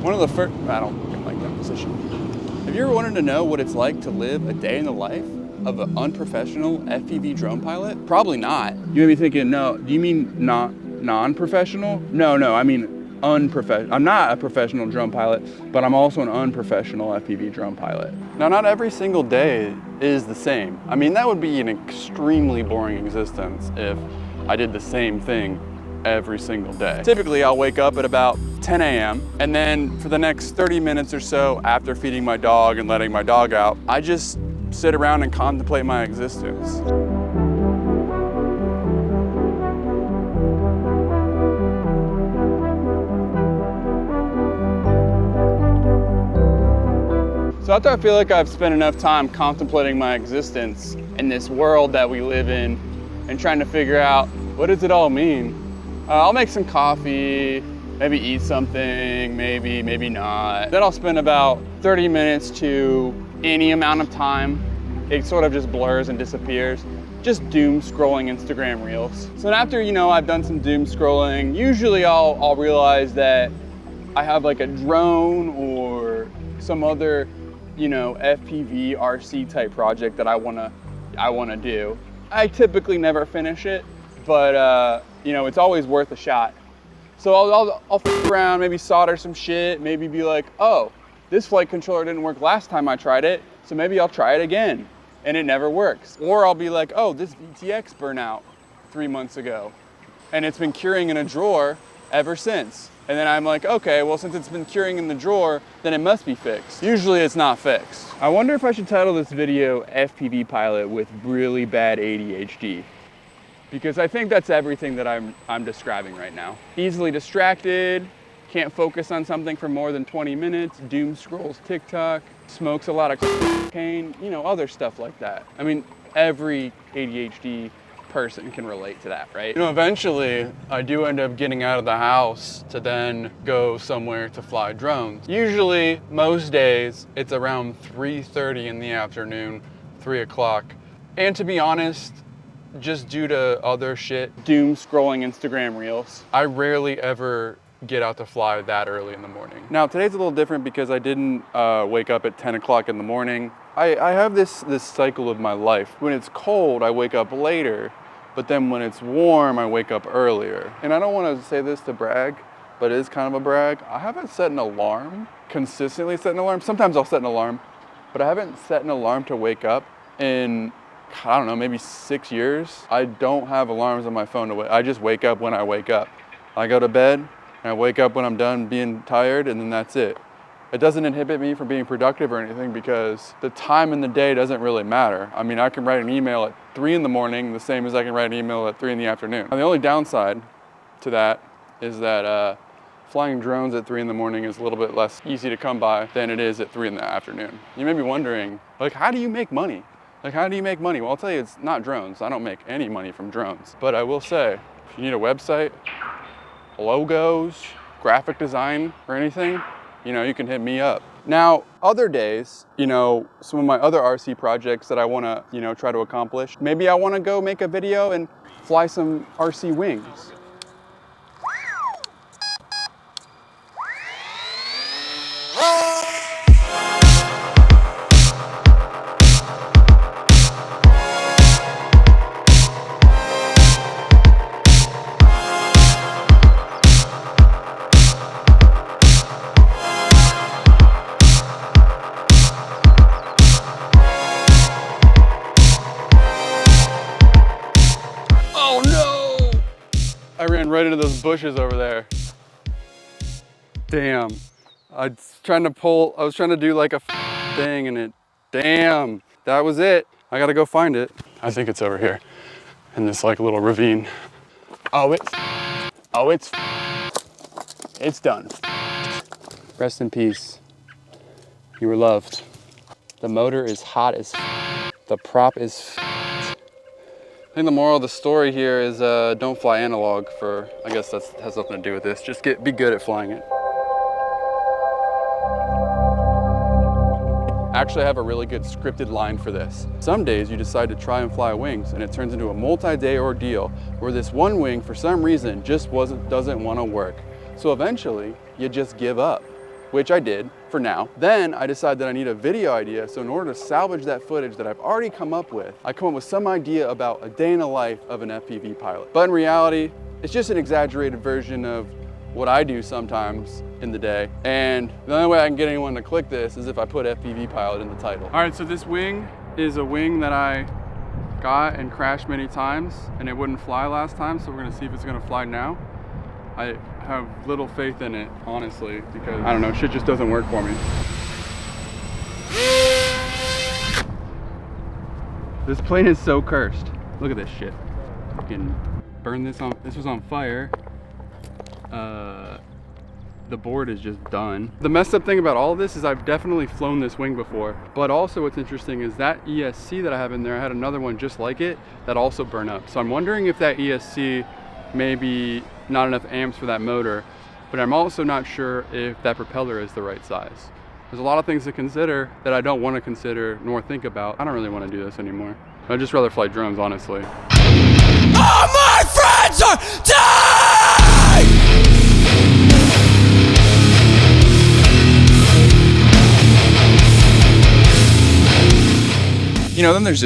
One of the first, I don't like that position. Have you ever wanted to know what it's like to live a day in the life of an unprofessional FPV drone pilot? Probably not. You may be thinking, no, do you mean non-professional? No, I mean unprofessional. I'm not a professional drone pilot, but I'm also an unprofessional FPV drone pilot. Now, not every single day is the same. I mean, that would be an extremely boring existence if I did the same thing every single day. Typically, I'll wake up at about 10 a.m. and then for the next 30 minutes or so after feeding my dog and letting my dog out, I just sit around and contemplate my existence. So after I feel like I've spent enough time contemplating my existence in this world that we live in and trying to figure out what does it all mean, I'll make some coffee, maybe eat something, maybe not. Then I'll spend about 30 minutes to any amount of time. It sort of just blurs and disappears. Just doom scrolling Instagram reels. So after, I've done some doom scrolling, usually I'll realize that I have like a drone or some other, FPV RC type project that I wanna do. I typically never finish it, but it's always worth a shot. So I'll f around, maybe solder some shit, maybe be like, oh, this flight controller didn't work last time I tried it, so maybe I'll try it again, and it never works. Or I'll be like, oh, this VTX burned out 3 months ago, and it's been curing in a drawer ever since. And then I'm like, okay, well, since it's been curing in the drawer, then it must be fixed. Usually it's not fixed. I wonder if I should title this video FPV Pilot with Really Bad ADHD. Because I think that's everything that I'm describing right now. Easily distracted, can't focus on something for more than 20 minutes, doom scrolls TikTok, smokes a lot of cocaine, other stuff like that. I mean, every ADHD person can relate to that, right? Eventually, I do end up getting out of the house to then go somewhere to fly drones. Usually, most days, it's around 3:30 in the afternoon, 3 o'clock. And to be honest, just due to other shit, doom scrolling Instagram reels, I rarely ever get out to fly that early in the morning. Now, today's a little different because I didn't wake up at 10 o'clock in the morning. I have this cycle of my life. When it's cold, I wake up later, but then when it's warm, I wake up earlier. And I don't want to say this to brag, but it is kind of a brag. I haven't set an alarm, consistently set an alarm. Sometimes I'll set an alarm, but I haven't set an alarm to wake up in, I don't know, maybe 6 years. I don't have alarms on my phone to wake. I just wake up when I wake up. I go to bed, and I wake up when I'm done being tired, and then that's it. It doesn't inhibit me from being productive or anything because the time in the day doesn't really matter. I mean, I can write an email at 3 in the morning, the same as I can write an email at 3 in the afternoon. Now, the only downside to that is that flying drones at 3 in the morning is a little bit less easy to come by than it is at 3 in the afternoon. You may be wondering, like, how do you make money? How do you make money? Well, I'll tell you, it's not drones. I don't make any money from drones. But I will say, if you need a website, logos, graphic design, or anything, you can hit me up. Now, other days, some of my other RC projects that I want to, try to accomplish, maybe I want to go make a video and fly some RC wings. I ran right into those bushes over there. Damn. I was trying to do like a thing and damn, that was it. I gotta go find it. I think it's over here in this like little ravine. It's done. Rest in peace. You were loved. The motor is hot as the prop is I think the moral of the story here is don't fly analog for, I guess that has something to do with this. Just be good at flying it. Actually, I have a really good scripted line for this. Some days you decide to try and fly wings and it turns into a multi-day ordeal where this one wing for some reason just doesn't want to work. So eventually you just give up. which I did for now. Then I decided that I need a video idea. So in order to salvage that footage that I've already come up with, I come up with some idea about a day in the life of an FPV pilot. But in reality, it's just an exaggerated version of what I do sometimes in the day. And the only way I can get anyone to click this is if I put FPV pilot in the title. All right, so this wing is a wing that I got and crashed many times, and it wouldn't fly last time, so we're gonna see if it's gonna fly now. I have little faith in it, honestly, because I don't know, shit just doesn't work for me. This plane is so cursed. Look at this shit. Fucking burn this on, this was on fire. The board is just done. The messed up thing about all of this is I've definitely flown this wing before, but also what's interesting is that ESC that I have in there, I had another one just like it that also burned up. So I'm wondering if that ESC may be not enough amps for that motor, but I'm also not sure if that propeller is the right size. There's a lot of things to consider that I don't want to consider nor think about. I don't really want to do this anymore. I'd just rather fly drones, honestly. All my friends are dying! You know, then there's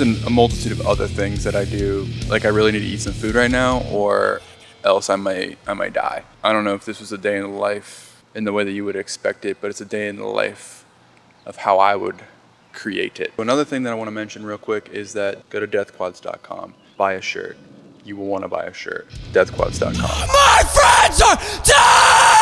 a multitude of other things that I do. Like I really need to eat some food right now, or else I might die. I don't know if this was a day in the life in the way that you would expect it, but it's a day in the life of how I would create it. Another thing that I want to mention real quick is that go to deathquads.com, buy a shirt. You will want to buy a shirt. deathquads.com. My friends are dying!